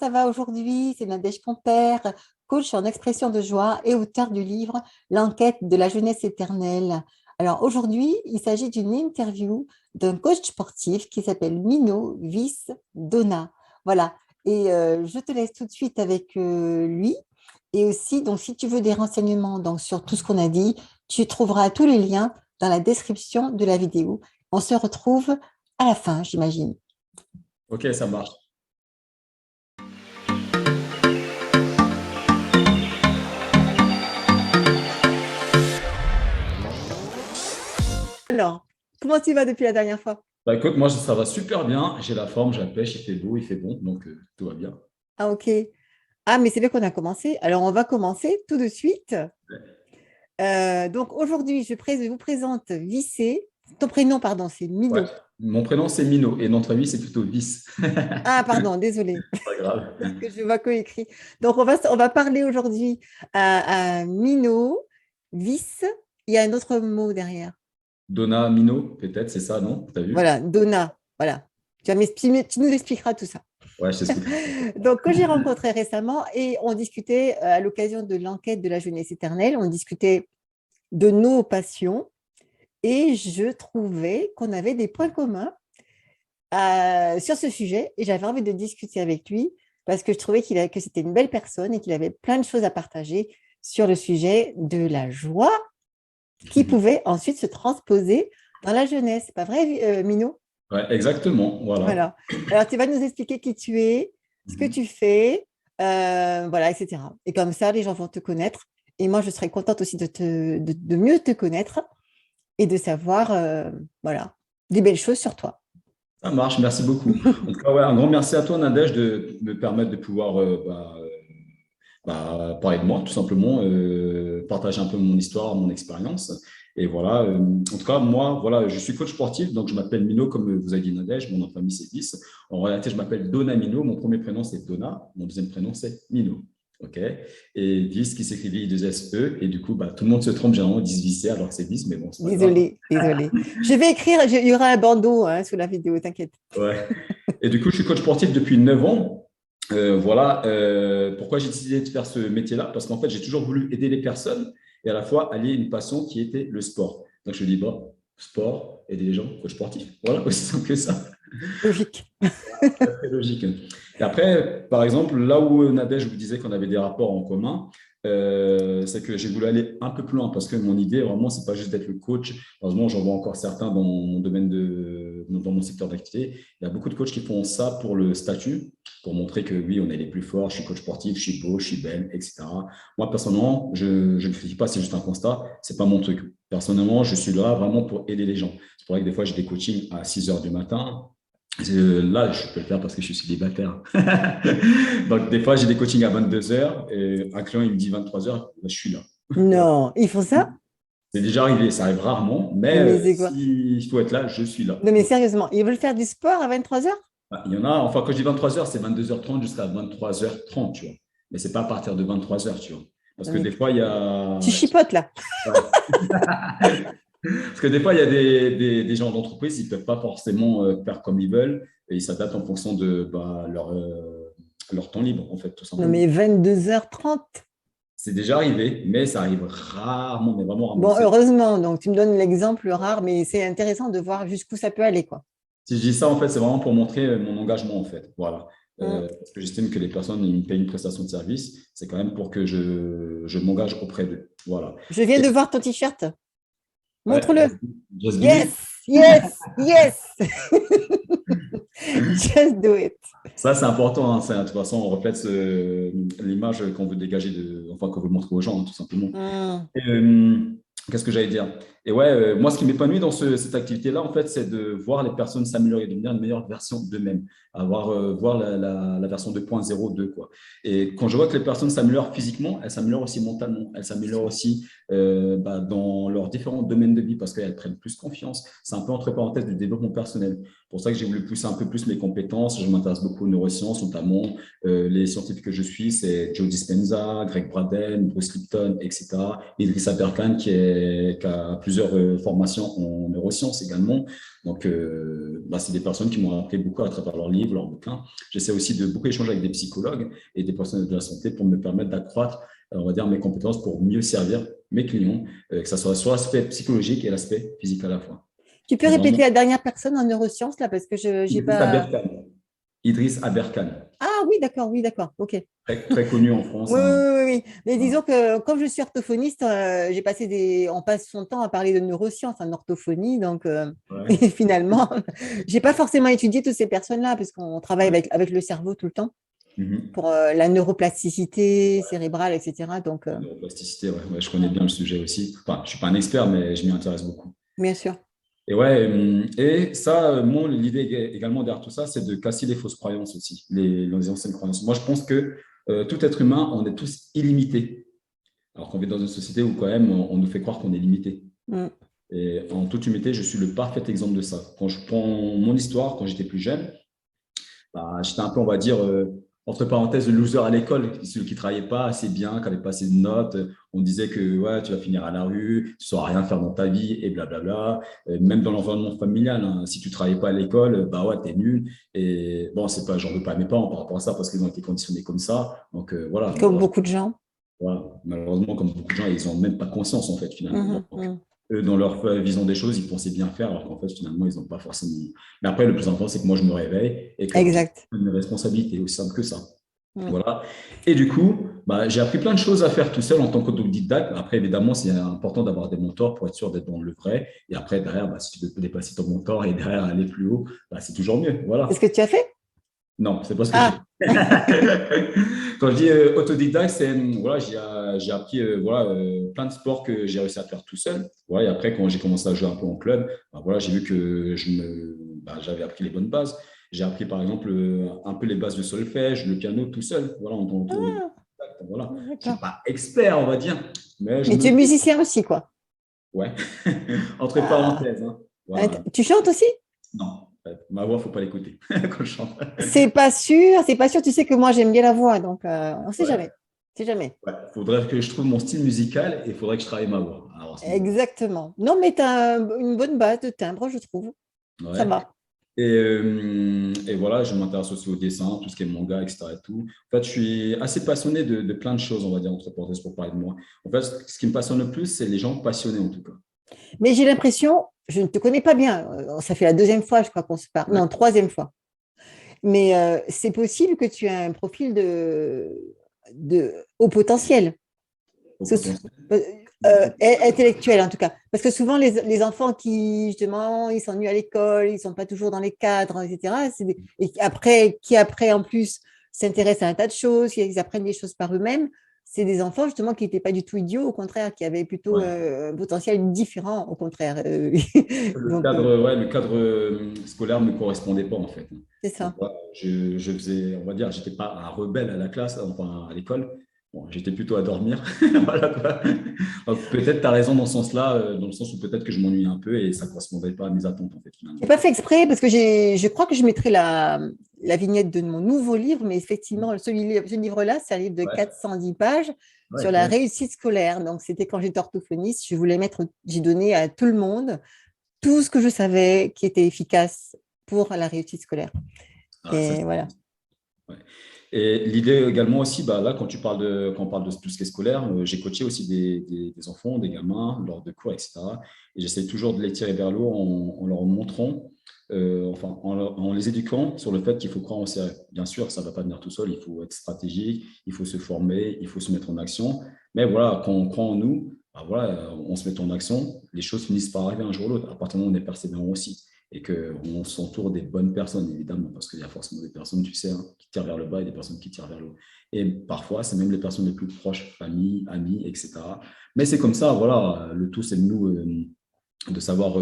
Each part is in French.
ça va aujourd'hui? C'est Nadège Pomper, coach en expression de joie et auteur du livre L'enquête de la jeunesse éternelle. Alors aujourd'hui, il s'agit d'une interview d'un coach sportif qui s'appelle Mino Vis Donna. Voilà. Et je te laisse tout de suite avec lui. Et aussi, donc, si tu veux des renseignements donc, sur tout ce qu'on a dit, tu trouveras tous les liens dans la description de la vidéo. On se retrouve à la fin, j'imagine. Ok, ça marche. Alors, comment tu vas depuis la dernière fois? Bah, écoute, moi, ça va super bien. J'ai la forme, j'ai la pêche, il fait beau, il fait bon, donc tout va bien. Ah, ok. Ah, mais c'est bien qu'on a commencé. Alors, on va commencer tout de suite. Donc, aujourd'hui, vous présente Vissé. Ton prénom, pardon, c'est Ouais. Mino. Mon prénom, c'est Mino et notre famille, c'est plutôt Vis. Ah, pardon, désolé. Pas grave. Parce que je vois coécrit. Donc, on va parler aujourd'hui à Mino, Vis. Il y a un autre mot derrière. Donna, Mino, peut-être, c'est ça, non? T'as vu? Voilà, Donna. Voilà. Tu nous expliqueras tout ça. Ouais, je t'explique. Donc, que j'ai rencontré récemment et on discutait à l'occasion de l'enquête de la jeunesse éternelle, on discutait de nos passions et je trouvais qu'on avait des points communs sur ce sujet et j'avais envie de discuter avec lui parce que je trouvais que c'était une belle personne et qu'il avait plein de choses à partager sur le sujet de la joie qui pouvait ensuite se transposer dans la jeunesse. C'est pas vrai, Mino? Ouais, exactement, voilà. Voilà. Alors, tu vas nous expliquer qui tu es, ce que tu fais, voilà, etc. Et comme ça, les gens vont te connaître. Et moi, je serais contente aussi de mieux te connaître et de savoir, voilà, des belles choses sur toi. Ça marche, merci beaucoup. En tout cas, ouais, un grand merci à toi, Nadège, de me permettre de pouvoir parler de moi, tout simplement, partager un peu mon histoire, mon expérience. Et voilà, en tout cas, moi, voilà, je suis coach sportif, donc je m'appelle Mino, comme vous avez dit Nadège, mon nom de famille c'est 10. En réalité, je m'appelle Donna Mino, mon premier prénom c'est Donna, mon deuxième prénom c'est Mino. OK. Et 10 qui s'écrit V-I-2-S-E, et du coup, tout le monde se trompe, généralement, 10 Vissé, alors que c'est 10, mais bon, c'est pas grave. Désolée, désolée. Je vais écrire, il y aura un bandeau hein, sous la vidéo, t'inquiète. Ouais. Et du coup, je suis coach sportif depuis 9 ans. Voilà pourquoi j'ai décidé de faire ce métier-là, parce qu'en fait, j'ai toujours voulu aider les personnes et à la fois allier une passion qui était le sport. Donc, je me dis, bon, sport, aider les gens, coach sportif. Voilà, aussi simple que ça. Logique. Très, très logique. Et après, par exemple, là où Nadège vous disait qu'on avait des rapports en commun, c'est que j'ai voulu aller un peu plus loin parce que mon idée, vraiment, c'est pas juste d'être le coach. Heureusement, j'en vois encore certains dans mon domaine dans mon secteur d'activité. Il y a beaucoup de coachs qui font ça pour le statut, pour montrer que oui, on est les plus forts, je suis coach sportif, je suis beau, je suis belle, etc. Moi, personnellement, je ne critique pas, c'est juste un constat, c'est pas mon truc. Personnellement, je suis là vraiment pour aider les gens. C'est pour ça que des fois, j'ai des coachings à 6 heures du matin. Là, je peux le faire parce que je suis célibataire. Donc, des fois, j'ai des coachings à 22 heures et un client, il me dit 23 heures, je suis là. Voilà. Non, ils font ça? C'est déjà arrivé, ça arrive rarement, mais Mais c'est quoi? s'il faut être là, je suis là. Non, mais sérieusement, ils veulent faire du sport à 23h? Il y en a, enfin, quand je dis 23 heures, c'est 22h30 jusqu'à 23h30, tu vois. Mais c'est pas à partir de 23 heures, tu vois. Parce que des fois, il y a. Tu chipotes là. Parce que des fois, il y a des gens d'entreprise, ils ne peuvent pas forcément faire comme ils veulent et ils s'adaptent en fonction de leur temps libre, en fait, tout Non, simplement. mais 22h30. C'est déjà arrivé, mais ça arrive rarement, mais vraiment rarement. Bon, heureusement, donc tu me donnes l'exemple rare, mais c'est intéressant de voir jusqu'où ça peut aller, quoi. Si je dis ça, en fait, c'est vraiment pour montrer mon engagement, en fait. Voilà. Mm. Parce que j'estime que les personnes, ils me payent une prestation de service, c'est quand même pour que je m'engage auprès d'eux. Voilà. Je viens Et, de voir ton t-shirt. ouais, Montre-le. just do Yes, it. yes, yes. Just do it. Ça, c'est important. Hein. De toute façon, on reflète l'image qu'on veut dégager, enfin, qu'on veut montrer aux gens, hein, tout simplement. Mm. Et, qu'est-ce que j'allais dire? Et ouais, moi, ce qui m'épanouit dans cette activité-là, en fait, c'est de voir les personnes s'améliorer, devenir une meilleure version d'eux-mêmes, voir la version 2.0 d'eux, quoi. Et quand je vois que les personnes s'améliorent physiquement, elles s'améliorent aussi mentalement, elles s'améliorent aussi dans leurs différents domaines de vie parce qu'elles prennent plus confiance. C'est un peu entre parenthèses du développement personnel. C'est pour ça que j'ai voulu pousser un peu plus mes compétences. Je m'intéresse beaucoup aux neurosciences, notamment les scientifiques que je suis, c'est Joe Dispenza, Greg Braden, Bruce Lipton, etc. Idrissa Berkane qui a plusieurs plusieurs formations en neurosciences également. Donc, c'est des personnes qui m'ont appris beaucoup à travers leurs livres, leurs bouquins. J'essaie aussi de beaucoup échanger avec des psychologues et des professionnels de la santé pour me permettre d'accroître, on va dire, mes compétences pour mieux servir mes clients, que ce soit sur l'aspect psychologique et l'aspect physique à la fois. Tu peux Donc, répéter vraiment, la dernière personne en neurosciences, là, parce que je j'ai Idriss pas… Aberkan. Idriss Aberkan, Ah oui, d'accord, ok. très connu en France, Oui, oui, hein. oui, oui. Mais Voilà. disons que comme je suis orthophoniste, on passe son temps à parler de neurosciences en orthophonie, donc Ouais, et finalement, j'ai pas forcément étudié toutes ces personnes-là, parce qu'on travaille ouais. avec le cerveau tout le temps Mhm. pour la neuroplasticité cérébrale, etc. Donc, La neuroplasticité, ouais, ouais, je connais bien le sujet aussi. Enfin, je ne suis pas un expert, mais je m'y intéresse beaucoup. bien sûr. Et ouais, et ça, moi, l'idée également derrière tout ça, c'est de casser les fausses croyances aussi, les anciennes croyances. Moi, je pense que tout être humain, on est tous illimités. Alors qu'on vit dans une société où quand même, on nous fait croire qu'on est limité. Mm. Et en toute humilité, je suis le parfait exemple de ça. Quand je prends mon histoire, quand j'étais plus jeune, j'étais un peu, on va dire, entre parenthèses, le loser à l'école, celui qui ne travaillait pas assez bien, qui n'avait pas assez de notes. On disait que ouais, tu vas finir à la rue, tu ne sauras rien faire dans ta vie, et blablabla. Même dans l'environnement familial, hein, si tu ne travailles pas à l'école, bah ouais, t'es nul. Et bon, c'est pas, j'en veux pas à mes parents par rapport à ça, parce qu'ils ont été conditionnés comme ça. Donc voilà, Comme beaucoup de gens. malheureusement, comme beaucoup de gens, ils n'ont même pas conscience, en fait, finalement. Mhm, Donc, mhm. eux, dans leur vision des choses, ils pensaient bien faire, alors qu'en fait, finalement, ils n'ont pas forcément. Mais après, le plus important, c'est que moi, je me réveille et que j'ai Exact. une responsabilité, aussi simple que ça. Mm. Voilà. Et du coup, j'ai appris plein de choses à faire tout seul en tant qu'autodidacte. Après, évidemment, c'est important d'avoir des mentors pour être sûr d'être dans le vrai. Et après, derrière, si tu peux dépasser ton mentor et derrière aller plus haut, c'est toujours mieux. C'est ce Voilà. que tu as fait? Non, c'est pas ce que j'ai Ah, fait. Quand je dis autodidacte, c'est voilà, j'ai appris voilà, plein de sports que j'ai réussi à faire tout seul. Voilà, et après, quand j'ai commencé à jouer un peu en club, voilà, j'ai vu que j'avais appris les bonnes bases. J'ai appris par exemple un peu les bases de solfège, le piano tout seul. Voilà, en tant que ah, voilà. Je ne d'accord. suis pas expert, on va dire, mais je Mais tu me es débrouille. musicien aussi, quoi. Ouais, entre Ah. parenthèses. Hein. Voilà. Tu chantes aussi? Non, ma voix, il ne faut pas l'écouter quand je chante. C'est pas sûr, c'est pas sûr. Tu sais que moi, j'aime bien la voix, donc on ne sait Ouais. jamais. C'est jamais. Ouais, faudrait que je trouve mon style musical et il faudrait que je travaille ma voix. Alors, à ce niveau-là. Exactement. Non, mais tu as une bonne base de timbre, je trouve. Ça Ouais. va. Et voilà, je m'intéresse aussi au dessin, tout ce qui est manga, etc. Et tout. En fait, je suis assez passionné de plein de choses, on va dire, entre parenthèses, pour parler de moi. En fait, ce qui me passionne le plus, c'est les gens passionnés, en tout cas. Mais j'ai l'impression, je ne te connais pas bien. Ça fait la deuxième fois, je crois qu'on se parle. Ouais. Non, troisième fois. Mais c'est possible que tu aies un profil de haut potentiel. Au Ce so- potentiel. euh, intellectuel en tout cas. Parce que souvent, les enfants qui, justement, ils s'ennuient à l'école, ils ne sont pas toujours dans les cadres, etc. Qui après, en plus, s'intéressent à un tas de choses, qui apprennent des choses par eux-mêmes, c'est des enfants, justement, qui n'étaient pas du tout idiots, au contraire, qui avaient plutôt Ouais. un potentiel différent, au contraire. Le Donc, cadre, ouais, le cadre scolaire ne me correspondait pas, en fait. c'est Donc, ça. voilà, je faisais, on va dire, j'étais pas un rebelle à la classe, enfin, à l'école. Bon, j'étais plutôt à dormir. Voilà, quoi. Donc, peut-être tu as raison dans ce sens-là, dans le sens où peut-être que je m'ennuie un peu et ça ne correspondait pas à mes attentes, en fait, Je n'ai finalement. pas fait exprès parce que je crois que je mettrai la vignette de mon nouveau livre, mais effectivement, ce livre-là, c'est un livre de Ouais, 410 pages ouais, sur la ouais. réussite scolaire. Donc, c'était quand j'étais orthophoniste, j'ai donné à tout le monde tout ce que je savais qui était efficace pour la réussite scolaire. Ah, ça, Et voilà. ouais. Et l'idée également aussi, là, quand on parle de tout ce qui est scolaire, j'ai coaché aussi des enfants, des gamins lors de cours, etc. Et j'essaie toujours de les tirer vers le haut en leur montrant, enfin, en les éduquant sur le fait qu'il faut croire en ses rêves. Bien sûr, ça ne va pas venir tout seul, il faut être stratégique, il faut se former, il faut se mettre en action. Mais voilà, quand on croit en nous, voilà, on se met en action, les choses finissent par arriver un jour ou l'autre, à partir du moment où on est persévérant aussi et qu'on s'entoure des bonnes personnes, évidemment, parce qu'il y a forcément des personnes, tu sais, hein, qui tirent vers le bas et des personnes qui tirent vers le haut. Et parfois, c'est même les personnes les plus proches, famille, amis, etc. Mais c'est comme ça, voilà, le tout, c'est de nous, de savoir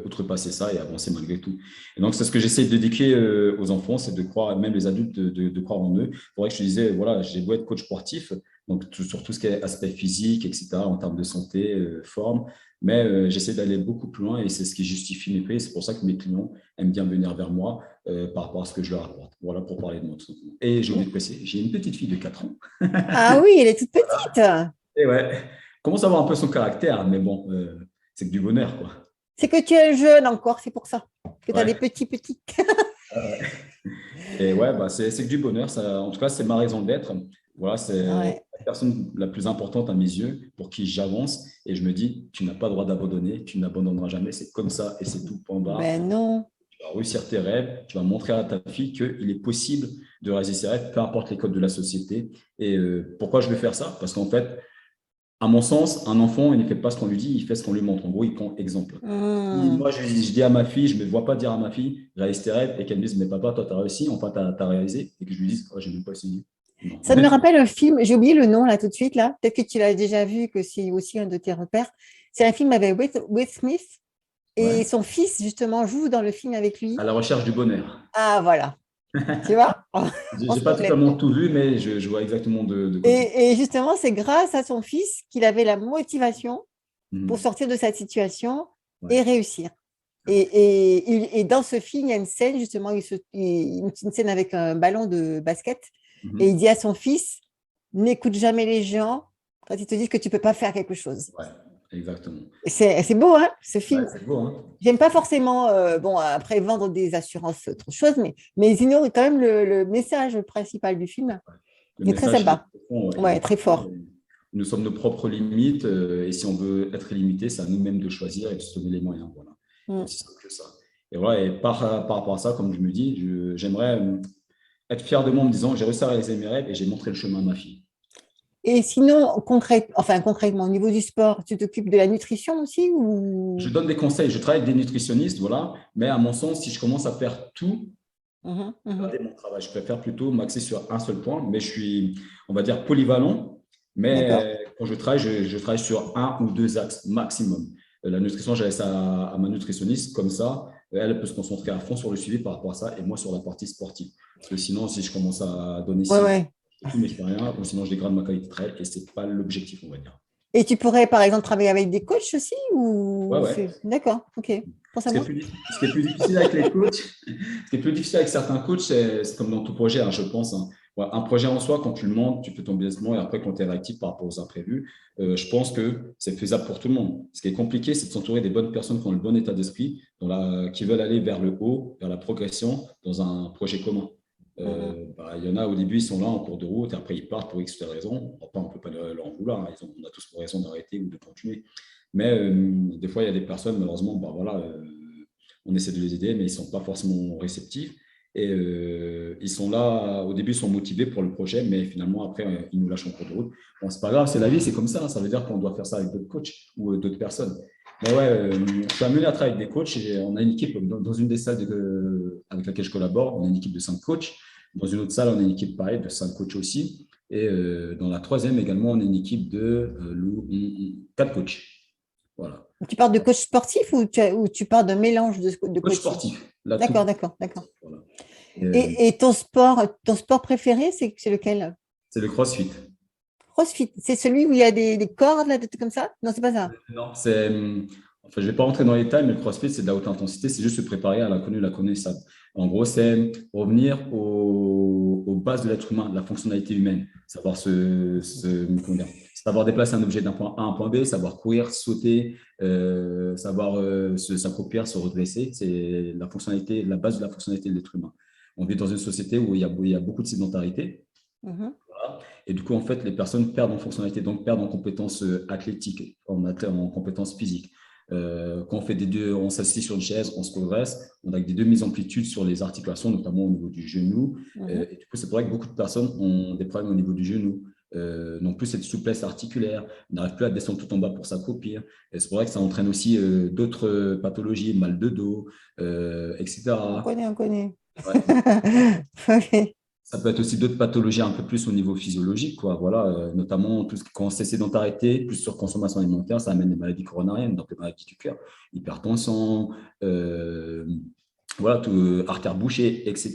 outrepasser ça et avancer malgré tout. Et donc, c'est ce que j'essaie d'éduquer aux enfants, c'est de croire, même les adultes, de croire en eux. C'est vrai que je te disais, voilà, j'ai beau être coach sportif, donc sur tout ce qui est aspect physique, etc., en termes de santé, forme, mais j'essaie d'aller beaucoup plus loin et c'est ce qui justifie mes prix. C'est pour ça que mes clients aiment bien venir vers moi par rapport à ce que je leur apporte. Voilà pour parler de moi, tout simplement. Et j'ai oublié de préciser, j'ai une petite fille de 4 ans. Ah oui, elle est toute petite. Et ouais, commence à avoir un peu son caractère, mais bon, c'est que du bonheur, quoi. C'est que tu es jeune encore, c'est pour ça que tu as Ouais. des petits. Et ouais, bah, c'est que du bonheur. Ça, en tout cas, c'est ma raison d'être. Voilà, c'est Ouais. la personne la plus importante à mes yeux pour qui j'avance. Et je me dis, tu n'as pas le droit d'abandonner, tu n'abandonneras jamais. C'est comme ça et c'est tout, point barre. Ben non. Tu vas réussir tes rêves, tu vas montrer à ta fille qu'il est possible de réaliser ses rêves, peu importe les codes de la société. Et pourquoi je veux faire ça? Parce qu'en fait, à mon sens, un enfant, il ne fait pas ce qu'on lui dit, il fait ce qu'on lui montre. En gros, il prend exemple. Si Hmm. moi, je dis à ma fille, je ne me vois pas dire à ma fille, réalise tes rêves, et qu'elle me dise, mais papa, toi, tu as réussi, enfin, tu as réalisé, et que je lui dise, oh, je n'ai même pas essayé. Non. Ça me rappelle un film, j'ai oublié le nom là tout de suite, là. Peut-être que tu l'as déjà vu, que c'est aussi un de tes repères. C'est un film avec Will Smith et Ouais. son fils, justement, joue dans le film avec À lui. la recherche du bonheur. Ah, voilà. Tu vois, Je on n'ai se pas complète. totalement tout vu, mais je vois exactement de quoi tu parles. Et justement, c'est grâce à son fils qu'il avait la motivation pour Mhm. sortir de cette situation Ouais. et réussir. Et dans ce film, il y a une scène, justement, une scène avec un ballon de basket. Et il Mhm. dit à son fils, n'écoute jamais les gens quand ils te disent que tu ne peux pas faire quelque chose. Ouais, exactement. C'est beau, hein, ce Ouais, film. c'est beau, hein? J'aime pas forcément, bon, après vendre des assurances, autre chose, mais ils ignorent quand même le message principal du film. Le Il est très message, il est sympa. profond. Ouais, il est Ouais, très profond. fort. Nous sommes nos propres limites, et si on veut être illimité, c'est à nous-mêmes de choisir et de se donner les moyens. Voilà. C'est Mm. aussi simple que ça. Et voilà, et par rapport à ça, comme je me dis, j'aimerais être fier de moi en me disant j'ai réussi à réaliser mes rêves et j'ai montré le chemin à ma fille. Et sinon, concrètement, au niveau du sport, tu t'occupes de la nutrition aussi Je ou... donne des conseils, je travaille avec des nutritionnistes, voilà, mais à mon sens, si je commence à faire tout, Mhm, je vais mhm. rater mon travail. Je préfère plutôt m'axer sur un seul point, mais je suis, on va dire, polyvalent. D'accord. Mais quand je travaille, je travaille sur un ou deux axes maximum. La nutrition, j'ai laissé à ma nutritionniste, comme ça, elle peut se concentrer à fond sur le suivi par rapport à ça et moi sur la partie sportive. Parce que sinon, si je commence à donner Ouais, ci, ouais. tout, mais je fais rien, ou sinon je dégrade ma qualité de travail et ce n'est pas l'objectif, on va dire. Et tu pourrais, par exemple, travailler avec des coachs aussi Ouais, ou ouais. c'est... D'accord, ok. Pour savoir. Ce qui est plus difficile avec les coachs, ce qui est plus difficile avec certains coachs, c'est comme dans tout projet, hein, je pense. Hein. Ouais, un projet en soi, quand tu le montes, tu fais ton business plan et après, quand tu es réactif par rapport aux imprévus, je pense que c'est faisable pour tout le monde. Ce qui est compliqué, c'est de s'entourer des bonnes personnes qui ont le bon état d'esprit, qui veulent aller vers le haut, vers la progression dans un projet commun. Mhm. Bah, il y en a au début, ils sont là en cours de route et après ils partent pour X ou Y raison. Après, on ne peut pas leur en vouloir. Hein. On a tous pour raison d'arrêter ou de continuer. Mais des fois, il y a des personnes, malheureusement, bah, voilà, on essaie de les aider, mais ils ne sont pas forcément réceptifs. Et ils sont là, au début, ils sont motivés pour le projet, mais finalement, après, ils nous lâchent en cours de route. Bon, c'est pas grave, c'est la vie, c'est comme ça. Ça veut dire qu'on doit faire ça avec d'autres coachs ou d'autres personnes. Mais ouais, je suis amené à travailler avec des coachs. Et on a une équipe, dans une des salles avec laquelle je collabore, on a une équipe de 5 coachs. Dans une autre salle, on a une équipe pareil de 5 coachs aussi. Et dans la troisième également, on a une équipe de 4 coachs. Voilà. Tu parles de coach sportif ou tu parles d'un mélange de Coach coaching? sportif, là D'accord, tout. d'accord, d'accord. Voilà. Et, Et ton sport préféré, c'est lequel? c'est le CrossFit. CrossFit, c'est celui où il y a des cordes, là, des trucs comme ça? Non, c'est pas ça. Non, enfin, je ne vais pas rentrer dans les détails, mais le CrossFit, c'est de la haute intensité, c'est juste se préparer à l'inconnu, la connaissable. En gros, c'est revenir aux bases de l'être humain, de la fonctionnalité humaine, savoir comment dire, savoir déplacer un objet d'un point A à un point B, savoir courir, sauter, savoir s'accroupir, se redresser. C'est la fonctionnalité, la base de la fonctionnalité de l'être humain. On vit dans une société où il y a beaucoup de sédentarité. Mhm. Voilà. Et du coup, en fait, les personnes perdent en fonctionnalité, donc perdent en compétences athlétiques, en compétences physiques. Quand on fait on s'assied sur une chaise, on se progresse, on a des demi amplitudes sur les articulations, notamment au niveau du genou. Mhm. Et du coup, c'est pour ça que beaucoup de personnes ont des problèmes au niveau du genou. Non plus cette souplesse articulaire, n'arrivent plus à descendre tout en bas pour s'accroupir. Et c'est pour ça que ça entraîne aussi d'autres pathologies, mal de dos, On etc. connaît, on connaît. Ouais. Ok. Ça peut être aussi d'autres pathologies un peu plus au niveau physiologique, quoi. Voilà, notamment quand c'est sédentarité, plus sur consommation alimentaire, ça amène des maladies coronariennes, donc les maladies du cœur, hypertension, euh, voilà, tout, artères bouchées, etc.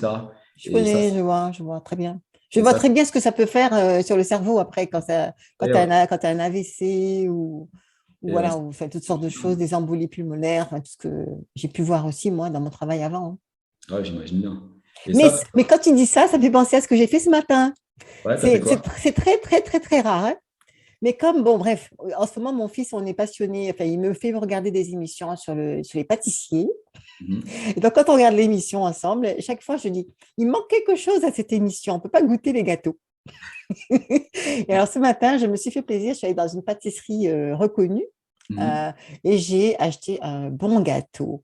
Je Et ça, connais, je vois très bien. Je et vois ça, très bien ce que ça peut faire sur le cerveau après quand et tu as, ouais, quand t'as un AVC ou et ouais, voilà, ou fait toutes sortes de choses, des embolies pulmonaires, enfin, tout ce que j'ai pu voir aussi moi dans mon travail avant, hein. ouais, j'imagine bien. Et Mais, ça, mais quand tu dis ça, ça me fait penser à ce que j'ai fait ce matin. ouais, t'as fait quoi? C'est très, très, très, très rare, hein. Mais comme, bon, bref, en ce moment, mon fils, on est passionné, enfin, il me fait regarder des émissions sur les pâtissiers. Mhm. Et donc, quand on regarde l'émission ensemble, chaque fois, je dis, il manque quelque chose à cette émission, on ne peut pas goûter les gâteaux. Et alors, ce matin, je me suis fait plaisir, je suis allée dans une pâtisserie reconnue Mhm. euh, et j'ai acheté un bon gâteau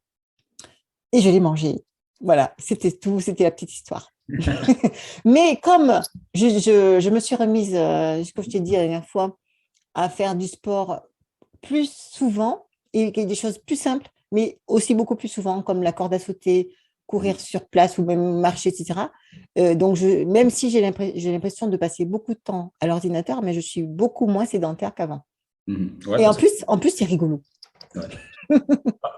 et je l'ai mangé. Voilà, c'était tout, c'était la petite histoire. Mais comme je me suis remise, comme je t'ai dit la dernière fois, à faire du sport plus souvent et des choses plus simples, mais aussi beaucoup plus souvent, comme la corde à sauter, courir Mhm. sur place ou même marcher, etc. Donc, même si j'ai l'impression de passer beaucoup de temps à l'ordinateur, mais je suis beaucoup moins sédentaire qu'avant. Mhm. Ouais, Et parce que en plus, c'est rigolo. ouais.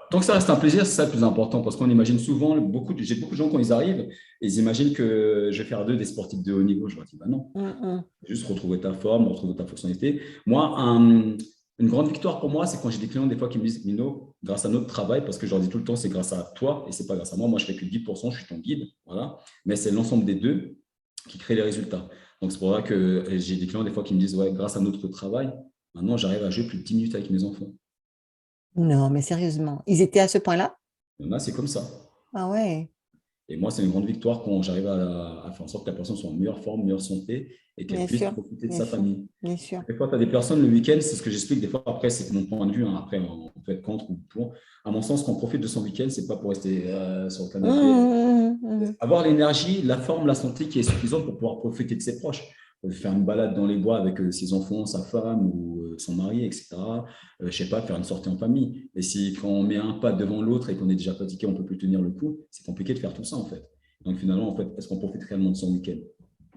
Tant que ça reste un plaisir, c'est ça le plus important, parce qu'on imagine souvent, j'ai beaucoup de gens quand ils arrivent, ils imaginent que je vais faire d'eux des sportifs de haut niveau. Je leur dis, bah non, Mm, juste retrouver ta forme, retrouver ta fonctionnalité. Moi, une grande victoire pour moi, c'est quand j'ai des clients des fois qui me disent, Mino, grâce à notre travail, parce que je leur dis tout le temps, c'est grâce à toi et c'est pas grâce à moi. Moi, je fais que 10%, je suis ton guide, voilà. Mais c'est l'ensemble des deux qui crée les résultats. Donc, c'est pour ça que j'ai des clients des fois qui me disent, ouais, grâce à notre travail, maintenant, j'arrive à jouer plus de 10 minutes avec mes enfants. non, mais sérieusement, ils étaient à ce point-là? Il y en a, c'est comme ça. Ah ouais, Et moi, c'est une grande victoire quand j'arrive à faire en sorte que la personne soit en meilleure forme, meilleure santé et qu'elle bien puisse sûr, profiter de bien sa sûr, famille. bien sûr. Des fois, tu as des personnes le week-end, c'est ce que j'explique. Des fois, après, c'est mon point de vue. Hein. Après, on peut être contre ou pour. À mon sens, quand on profite de son week-end, c'est pas pour rester sur le canapé. Avoir l'énergie, la forme, la santé qui est suffisante pour pouvoir profiter de ses proches. Faire une balade dans les bois avec ses enfants, sa femme ou son mari, etc. Je sais pas, faire une sortie en famille. Et si quand on met un pas devant l'autre et qu'on est déjà fatigué, on peut plus tenir le coup, c'est compliqué de faire tout ça en fait. Donc finalement, en fait, est-ce qu'on profite réellement de son week-end?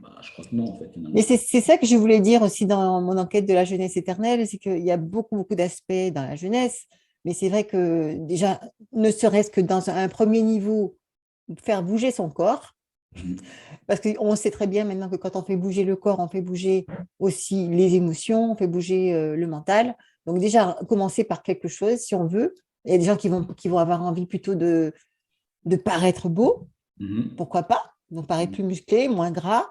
Bah, je crois que non, en fait, Mais finalement. c'est ça que je voulais dire aussi dans mon enquête de la jeunesse éternelle, c'est qu'il y a beaucoup, beaucoup d'aspects dans la jeunesse, mais c'est vrai que déjà, ne serait-ce que dans un premier niveau, faire bouger son corps, Mhm. parce qu'on sait très bien maintenant que quand on fait bouger le corps, on fait bouger aussi les émotions, on fait bouger le mental. Donc déjà, commencer par quelque chose, si on veut. Il y a des gens qui vont avoir envie plutôt de paraître beau, Mhm. pourquoi pas, donc paraître plus musclé, moins gras,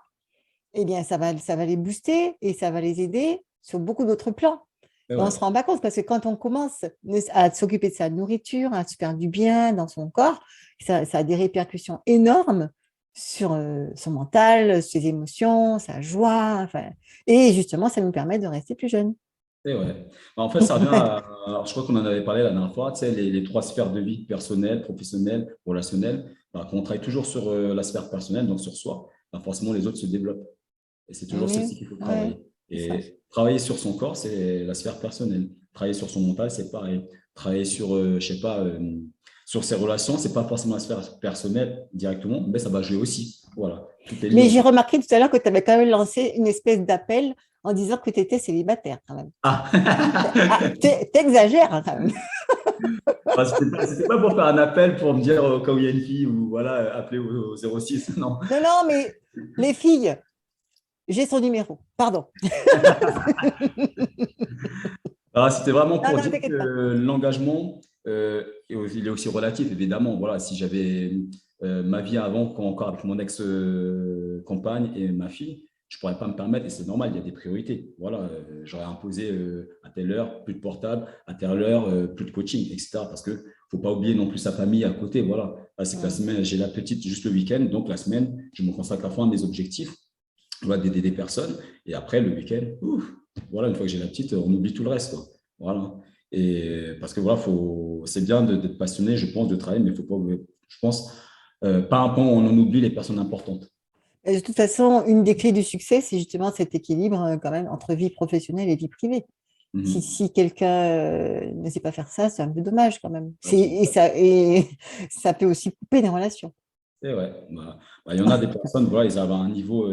eh bien, ça va les booster et ça va les aider sur beaucoup d'autres plans. C'est Et on ne vrai. se rend pas compte parce que quand on commence à s'occuper de sa nourriture, à se faire du bien dans son corps, ça a des répercussions énormes sur son mental, ses émotions, sa joie. Enfin, et justement, ça nous permet de rester plus jeune. C'est vrai. Bah, en fait, ça revient à. Alors, je crois qu'on en avait parlé la dernière fois, tu sais, les trois sphères de vie, personnelle, professionnelle, relationnelle. Bah, quand on travaille toujours sur la sphère personnelle, donc sur soi, bah, forcément, les autres se développent. Et c'est toujours Oui, celle-ci qu'il faut ouais, travailler. c'est ça. Et travailler sur son corps, c'est la sphère personnelle. Travailler sur son mental, c'est pareil. Travailler sur, je sais pas, sur ses relations, c'est pas forcément la sphère personnelle directement, mais ça va jouer aussi. Voilà, tout est lié Mais en j'ai fait. remarqué tout à l'heure que tu avais quand même lancé une espèce d'appel en disant que tu étais célibataire quand même. Ah, Ah, t'exagères hein, quand même. bah, c'était pas pour faire un appel pour me dire quand il y a une fille ou voilà, appeler au 06. Non. Non, non, mais les filles, j'ai son numéro. Pardon. Ah, c'était vraiment Non, pour non, dire t'inquiète pas. que l'engagement, il est aussi relatif, évidemment. Voilà, si j'avais ma vie avant, encore avec mon ex-compagne et ma fille, je ne pourrais pas me permettre, et c'est normal, il y a des priorités. Voilà, j'aurais imposé à telle heure plus de portable, à telle heure plus de coaching, etc. Parce que faut pas oublier non plus sa famille à côté. Voilà, là, c'est que la Mm. semaine, j'ai la petite juste le week-end, donc la semaine, je me consacre à fond à mes objectifs, voilà, d'aider des personnes, et après le week-end, ouf, voilà, une fois que j'ai la petite, on oublie tout le reste, quoi. Voilà. Et parce que voilà, c'est bien d'être passionné, je pense, de travailler, mais il faut pas, je pense, pas un point où on en oublie les personnes importantes. Et de toute façon, une des clés du succès, c'est justement cet équilibre quand même entre vie professionnelle et vie privée. Mhm. Si quelqu'un ne sait pas faire ça, c'est un peu dommage quand même. Absolument. Et ça peut aussi couper des relations. C'est vrai. Il y en a des personnes, voilà, ils avaient un niveau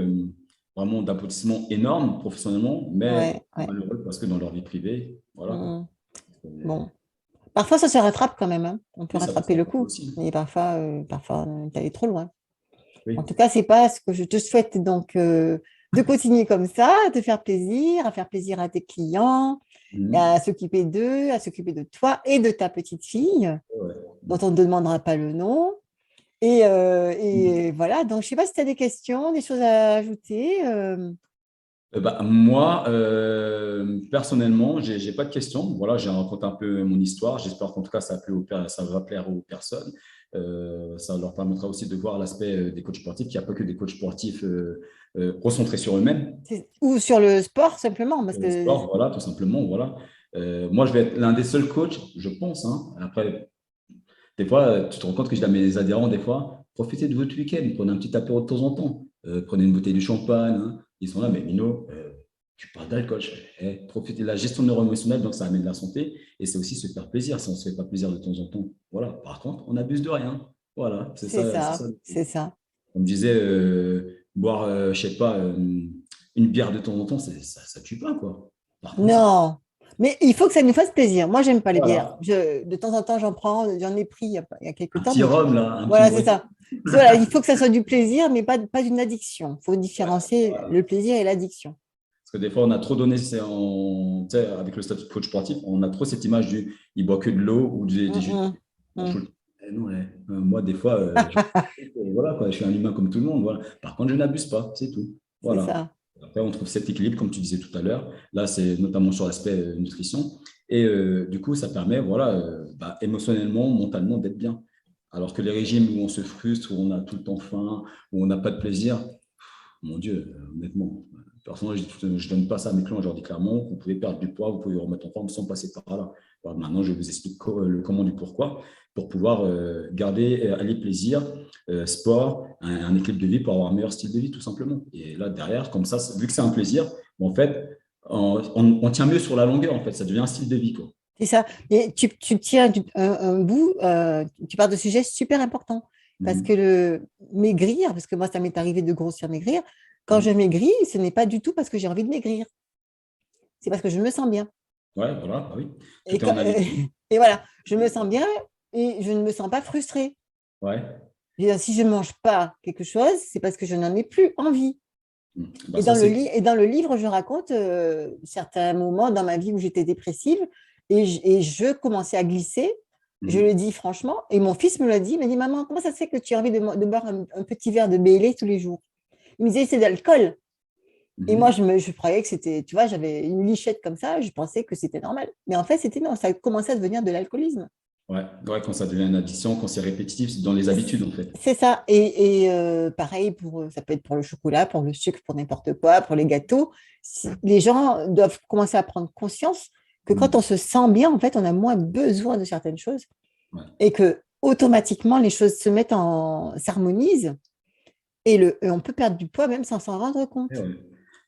vraiment d'aboutissement énorme professionnellement, mais Ouais, ouais. malheureux parce que dans leur vie privée, voilà quoi. Mm. Bon. Parfois, ça se rattrape quand même, hein. On peut Oui, ça peut se rattraper le rattraper coup. aussi. Mais parfois, tu allé trop loin. En Oui. tout cas, c'est pas ce que je te souhaite donc de continuer comme ça, à te faire plaisir, à faire plaisir à tes clients, à Mhm. s'occuper d'eux, à s'occuper de toi et de ta petite fille, Ouais. dont on ne te demandera pas le nom. Et voilà, donc je ne sais pas si tu as des questions, des choses à ajouter. Moi, personnellement, j'ai pas de questions. Voilà, j'ai raconté un peu mon histoire. J'espère qu'en tout cas, ça va plaire aux personnes. Ça leur permettra aussi de voir l'aspect des coachs sportifs, qu'il n'y a pas que des coachs sportifs recentrés sur eux-mêmes. Ou sur le sport, simplement, parce Le que sport, voilà, tout simplement. Voilà. Moi, je vais être l'un des seuls coachs, je pense, hein. Après, des fois, tu te rends compte que je dis à mes adhérents, des fois, profitez de votre week-end, prenez un petit apéro de temps en temps, prenez une bouteille de champagne, hein. Ils sont là, mais Mino, tu parles d'alcool. Profitez de la gestion neuroémotionnelle, donc ça amène de la santé, et c'est aussi se faire plaisir. Si on ne se fait pas plaisir de temps en temps, voilà. Par contre, on n'abuse de rien. Voilà, c'est c'est ça, c'est ça, ça. c'est ça. On me disait, boire, je sais pas, une bière de temps en temps, ça tue pas, quoi. Par contre, ça. Non, mais il faut que ça nous fasse plaisir. Moi, j'aime pas les bières. Voilà. De temps en temps, j'en prends, j'en ai pris il y a quelques Un temps, petit mais rhum, là, un petit voilà, c'est mojito. ça. Voilà, il faut que ça soit du plaisir, mais pas d'une addiction. Il faut différencier le plaisir et l'addiction. Parce que des fois, on a trop donné, tu sais, avec le statut de coach sportif, on a trop cette image du il boit que de l'eau ou des jus. Mm, mm, mm. Non, ouais. Moi, des fois, voilà, quoi, je suis un humain comme tout le monde. Voilà. Par contre, je n'abuse pas, c'est tout. C'est Voilà. ça. Après, on trouve cet équilibre, comme tu disais tout à l'heure. Là, c'est notamment sur l'aspect nutrition. Et du coup, ça permet, voilà, émotionnellement, mentalement, d'être bien. Alors que les régimes où on se frustre, où on a tout le temps faim, où on n'a pas de plaisir, mon Dieu, honnêtement, personnellement, je ne donne pas ça à mes clients. Je leur dis clairement, vous pouvez perdre du poids, vous pouvez vous remettre en forme sans passer par là. Voilà, maintenant, je vous explique le comment du pourquoi pour pouvoir garder, allier plaisir, sport, un équilibre de vie pour avoir un meilleur style de vie, tout simplement. Et là, derrière, comme ça, vu que c'est un plaisir, en fait, on tient mieux sur la longueur, en fait. Ça devient un style de vie, quoi. C'est ça. Et tu tiens un bout, tu parles de sujets super importants. Parce que Mhm. maigrir, parce que moi, ça m'est arrivé de grossir, maigrir, quand je Mhm. maigris, ce n'est pas du tout parce que j'ai envie de maigrir. C'est parce que je me sens bien. Ouais, voilà, bah oui. Tout Et, est en alignement. et voilà, je me sens bien et je ne me sens pas frustrée. Ouais. Je veux dire, si je ne mange pas quelque chose, c'est parce que je n'en ai plus envie. Mhm. Bah, ça, Et dans le livre, je raconte certains moments dans ma vie où j'étais dépressive et je commençais à glisser. Je le Mhm. dis franchement. Et mon fils me l'a dit. Il m'a dit, maman, comment ça se fait que tu as envie de boire un petit verre de Baileys tous les jours? Il me disait, c'est de l'alcool. Et moi, Mhm. je croyais que c'était, tu vois, j'avais une lichette comme ça. Je pensais que c'était normal. Mais en fait, c'était non. Ça a commencé à devenir de l'alcoolisme. Ouais. Ouais, quand ça devient une addiction, quand c'est répétitif, c'est dans les habitudes, en fait. C'est ça. Pareil, ça peut être pour le chocolat, pour le sucre, pour n'importe quoi, pour les gâteaux. Les gens doivent commencer à prendre conscience que quand on Mhm. se sent bien, en fait, on a moins besoin de certaines choses Ouais. et que automatiquement, les choses s'harmonisent et on peut perdre du poids même sans s'en rendre Et compte. ouais.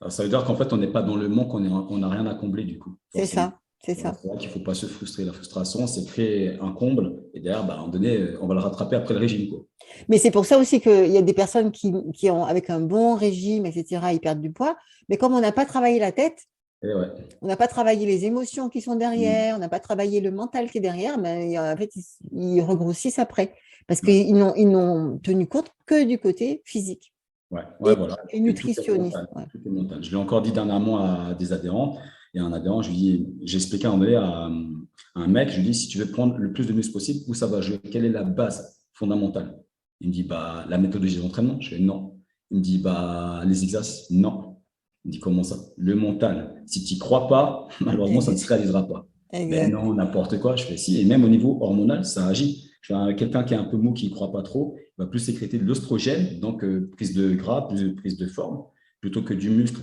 Alors, ça veut dire qu'en fait, on n'est pas dans le manque, on n'a rien à combler, du coup, C'est forcément. ça, c'est Voilà, ça. c'est vrai qu'il ne faut pas se frustrer. La frustration, c'est créer un comble. Et derrière, à un moment donné, on va le rattraper après le régime, quoi. Mais c'est pour ça aussi qu'il y a des personnes qui ont, avec un bon régime, etc., ils perdent du poids. Mais comme on n'a pas travaillé la tête, Et ouais. on n'a pas travaillé les émotions qui sont Mhm. derrière, on n'a pas travaillé le mental qui est derrière, mais en fait, ils regrossissent après parce Ouais. ils n'ont tenu compte que du côté physique Ouais, ouais, voilà. et Tout est nutritionniste. mental. Ouais. Tout est mental. Je l'ai encore dit dernièrement à des adhérents. Et un adhérent, je lui dis, j'ai expliqué un moment donné à un mec, je lui dis, si tu veux prendre le plus de muscles possible, où ça va jouer? Quelle est la base fondamentale? Il me dit, la méthodologie d'entraînement. Je fais non. Il me dit, les exercices. Non. Il me dit, comment ça? Le mental. Si tu n'y crois pas, malheureusement, ça ne se Exact. réalisera pas. Ben Exact. non, n'importe quoi. Je fais si. Et même au niveau hormonal, ça agit. Quelqu'un qui est un peu mou, qui ne croit pas trop, va plus sécréter de l'ostrogène, donc prise de gras, prise de forme, plutôt que du muscle.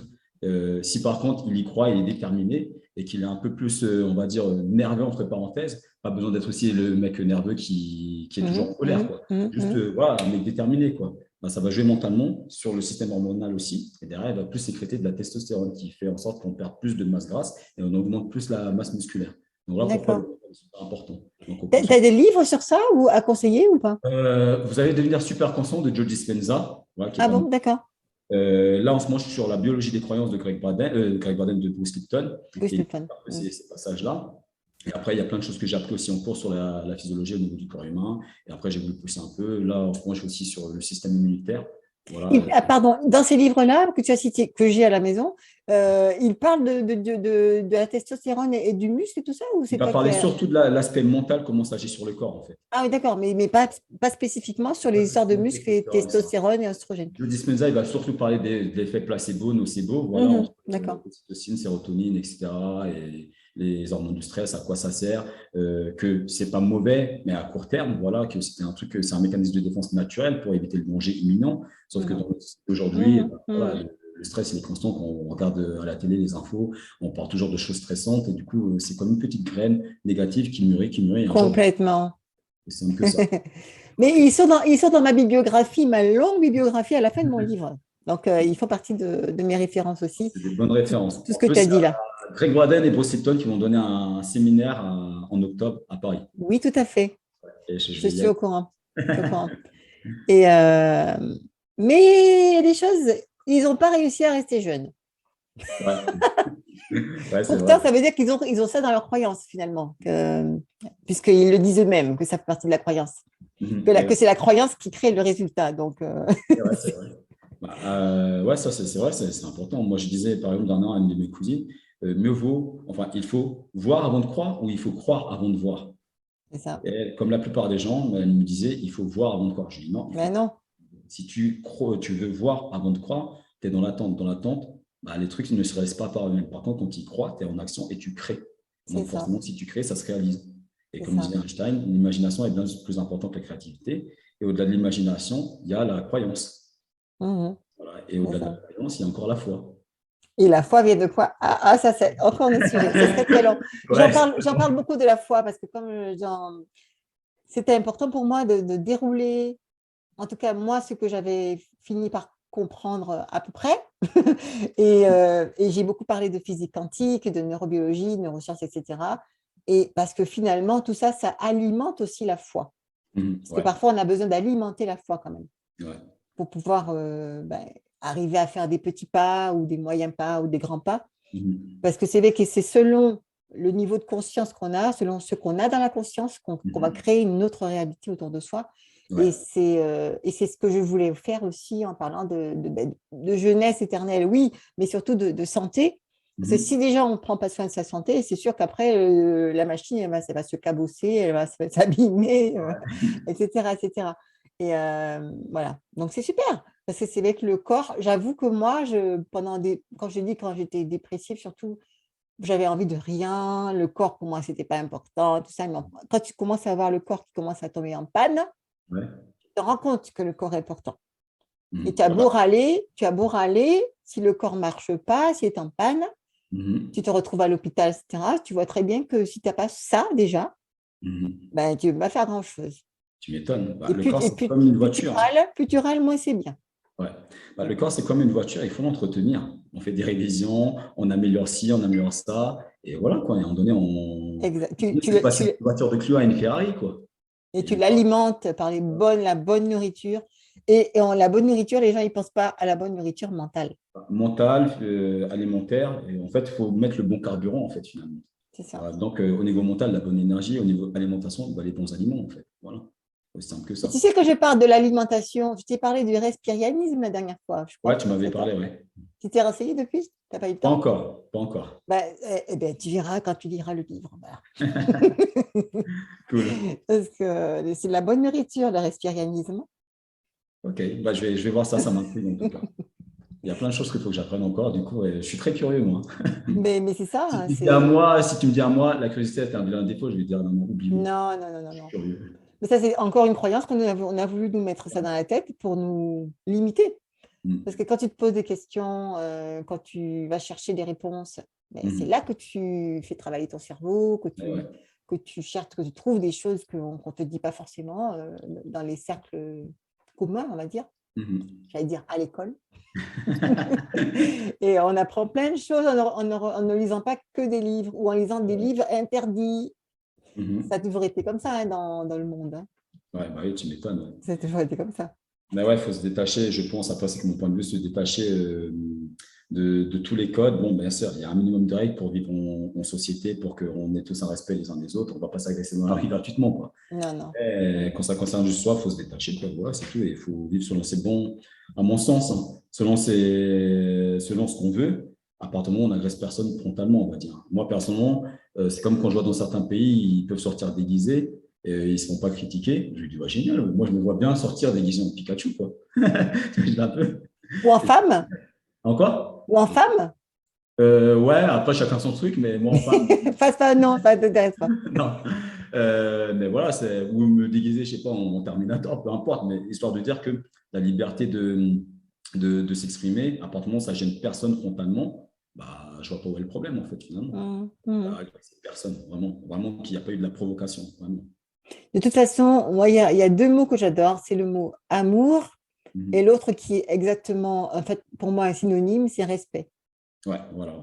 Si par contre il y croit, il est déterminé et qu'il est un peu plus, on va dire, nerveux, entre parenthèses, pas besoin d'être aussi le mec nerveux qui est toujours en Mhm, colère, mhm, quoi. mhm, Juste, mhm. voilà, un mec déterminé, quoi. Ça va jouer mentalement sur le système hormonal aussi. Et derrière, il va plus sécréter de la testostérone qui fait en sorte qu'on perd plus de masse grasse et on augmente plus la masse musculaire. Donc voilà pourquoi le D'accord. mental est super important. Donc on Tu prend soin. as des livres sur ça ou à conseiller ou pas? Vous allez devenir super conscient de Joe Dispenza, voilà, qui est Ah pas mal. bon, d'accord. Là, en ce moment, je suis sur la biologie des croyances de Greg Braden de Bruce Lipton, Bruce et Lipton. un peu Mhm. ces passages-là. Et après, il y a plein de choses que j'ai appris aussi en cours sur la physiologie au niveau du corps humain. Et après, j'ai voulu pousser un peu. Là, en ce moment, je suis aussi sur le système immunitaire. Voilà. Pardon, dans ces livres-là que tu as cités, que j'ai à la maison, Il parle de la testostérone et du muscle et tout ça, ou Il c'est va toi qui parler as… surtout de l'aspect mental, comment ça agit sur le corps, en fait. Ah oui, d'accord, mais pas spécifiquement sur Pas les histoires de spécifiquement muscles et testostérone, ça. testostérone et oestrogène. Joe Dispenza, il va surtout parler de l'effet placebo, nocebo, voilà, Mhm, entre d'accord. ocytocine, sérotonine, etc., et les hormones du stress, à quoi ça sert, que c'est pas mauvais, mais à court terme, voilà, que c'était un truc, c'est un mécanisme de défense naturel pour éviter le danger imminent. Sauf que Mhm, dans aujourd'hui, mhm, voilà, mhm. le stress, il est constant quand on regarde à la télé les infos, on parle toujours de choses stressantes, et du coup, c'est comme une petite graine négative qui mûrit, et un jour, Complètement. c'est un peu ça. Mais ils sont dans ma bibliographie, ma longue bibliographie à la fin de mon livre. Donc, ils font partie de mes références aussi, C'est des bonnes tout, références. tout ce En que tu as plus, dit là. Greg Braden et Bruce Lipton qui vont donner un séminaire en octobre à Paris. Oui, tout à fait. Et je Je vais y suis aller. au courant. Je suis au courant. Et, mais il y a des choses, ils n'ont pas réussi à rester jeunes. Ouais, ouais c'est vrai. Pourtant, ça veut dire ils ont ça dans leur croyance, finalement, puisqu'ils le disent eux-mêmes, que ça fait partie de la croyance, Et que c'est la croyance qui crée le résultat. Donc, ouais, c'est vrai. Bah, ouais, ça, c'est vrai, c'est important. Moi, je disais, par exemple, dernièrement à une de mes cousines, mieux vaut, enfin, il faut voir avant de croire ou il faut croire avant de voir. c'est ça. Et elle, comme la plupart des gens, elle me disait, il faut voir avant de croire. Je dis non, il Mais faut. non, Si tu crois, tu veux voir avant de croire, tu es dans l'attente. Dans l'attente, bah, les trucs ne se réalisent pas par eux-mêmes. Par contre, quand tu y crois, tu es en action et tu crées. c'est Donc, ça. forcément, si tu crées, ça se réalise. Et C'est comme ça. disait Einstein, l'imagination est bien plus importante que la créativité. Et au-delà de l'imagination, il y a la croyance. Mhm, Voilà. Et c'est au-delà de la ça. croyance, il y a encore la foi. Et la foi vient de quoi? Ça, c'est encore un autre sujet. Ce serait très long. Ouais. J'en parle beaucoup de la foi parce que c'était important pour moi de dérouler, en tout cas, moi, ce que j'avais fini par comprendre à peu près. Et j'ai beaucoup parlé de physique quantique, de neurobiologie, de neurosciences, etc. Et parce que finalement, tout ça, ça alimente aussi la foi. Parce que Ouais. parfois, on a besoin d'alimenter la foi quand même Ouais. pour pouvoir arriver à faire des petits pas ou des moyens pas ou des grands pas. Mhm. Parce que c'est vrai que c'est selon le niveau de conscience qu'on a, selon ce qu'on a dans la conscience, qu'on va Mhm. créer une autre réalité autour de soi. Ouais. Et c'est ce que je voulais faire aussi en parlant de jeunesse éternelle, oui, mais surtout de santé. Parce que si Mhm. déjà on ne prend pas soin de sa santé, c'est sûr qu'après, la machine, ça va se cabosser, elle va s'abîmer, etc., etc. Voilà, donc c'est super. Parce que c'est avec le corps, j'avoue que moi, quand j'étais dépressive, surtout, j'avais envie de rien. Le corps, pour moi, c'était pas important, tout ça. Mais quand tu commences à avoir le corps qui commence à tomber en panne, Ouais. tu te rends compte que le corps est important. Et Mhm. Ouais, bah. tu as beau râler, si le corps marche pas, s'il est en panne, tu Mhm. te retrouves à l'hôpital, etc. Tu vois très bien que si tu n'as pas ça déjà, Mhm. ben, tu ne vas pas faire grand-chose. Tu m'étonnes. Bah, Et le plus, corps, et c'est plus, comme une voiture, hein. plus tu râles, moins c'est bien. Ouais. Bah, le corps, c'est comme une voiture, il faut l'entretenir. On fait des révisions, on améliore ci, on améliore ça. Et voilà, quoi. Et à un moment donné, Exact. c'est passer d'une voiture de Clio à une Ferrari, quoi. Et Et tu le corps, l'alimentes par la bonne nourriture. La bonne nourriture, les gens, ils ne pensent pas à la bonne nourriture mentale. mental, alimentaire. Et en fait, il faut mettre le bon carburant, en fait, finalement. C'est ça. Voilà. Donc, au niveau mental, la bonne énergie, au niveau alimentation, bah, les bons aliments, en fait. Voilà. Aussi simple que Et ça. tu sais que je parle de l'alimentation. Je t'ai parlé du respirianisme la dernière fois, je Ouais, crois. tu m'avais C'est parlé, toi. ouais. Tu t'es renseigné depuis? Tu n'as pas eu le Pas temps? encore, pas encore. Ben, tu verras quand tu liras le livre. Voilà. Cool. Parce que c'est de la bonne nourriture, le respirianisme. Ok, bah, je vais voir ça, ça m'intrigue en tout cas. Il y a plein de choses qu'il faut que j'apprenne encore. Du coup, ouais, je suis très curieux, moi. Mais c'est ça, Si hein, tu me dis à moi, si tu me dis à moi, la curiosité est un vilain défaut, je vais dire non, non, oublie-moi. Non, non, non, non, Je suis non. curieux. Mais ça, c'est encore une croyance on a voulu nous mettre ça dans la tête pour nous limiter. Parce que Mm. quand tu te poses des questions, quand tu vas chercher des réponses, ben, c'est là Mm. que tu fais travailler ton cerveau, Mais ouais. que tu cherches, que tu trouves des choses qu'on ne te dit pas forcément dans les cercles communs, on va dire. Mhm. J'allais dire à l'école. Et on apprend plein de choses en ne lisant pas que des livres ou en lisant des Ouais. livres interdits. Ça a Mhm. toujours été comme ça hein, dans le monde. Hein. Ouais, bah oui, tu m'étonnes. Ouais. Ça a toujours été comme ça. Mais ouais, il faut se détacher, je pense, après, c'est que mon point de vue, se détacher de tous les codes. Bon, bien sûr, il y a un minimum de règles pour vivre en société, pour qu'on ait tous un respect les uns des autres. On ne va pas s'agresser dans la rue gratuitement, quoi. Non, non. Et quand ça concerne juste soi, il faut se détacher, quoi. Voilà, c'est tout. Et il faut vivre selon ses bons, à mon sens, hein, selon ce qu'on veut. à partir du moment où on n'agresse personne frontalement, on va dire. Moi, personnellement, c'est comme quand je vois dans certains pays, ils peuvent sortir déguisés et ils ne se font pas critiquer. Je lui dis, ouais, génial, moi, je me vois bien sortir déguisé en Pikachu, quoi. Un peu. Ou en femme? Encore? Ou en femme? Ouais, après, chacun son truc, mais moi, enfin, Face pas, non, ça ne t'intéresse pas. non. Mais voilà, ou me déguiser, je sais pas, en Terminator, peu importe, mais histoire de dire que la liberté de s'exprimer, à partir du moment où ça gêne personne frontalement, bah, je vois pas où est le problème, en fait, finalement. C'est personne, vraiment, vraiment qu'il n'y a pas eu de la provocation, vraiment. De toute façon, moi, il y a deux mots que j'adore, c'est le mot amour et Mhm. l'autre qui est exactement, en fait, pour moi, un synonyme, c'est respect. Ouais, voilà.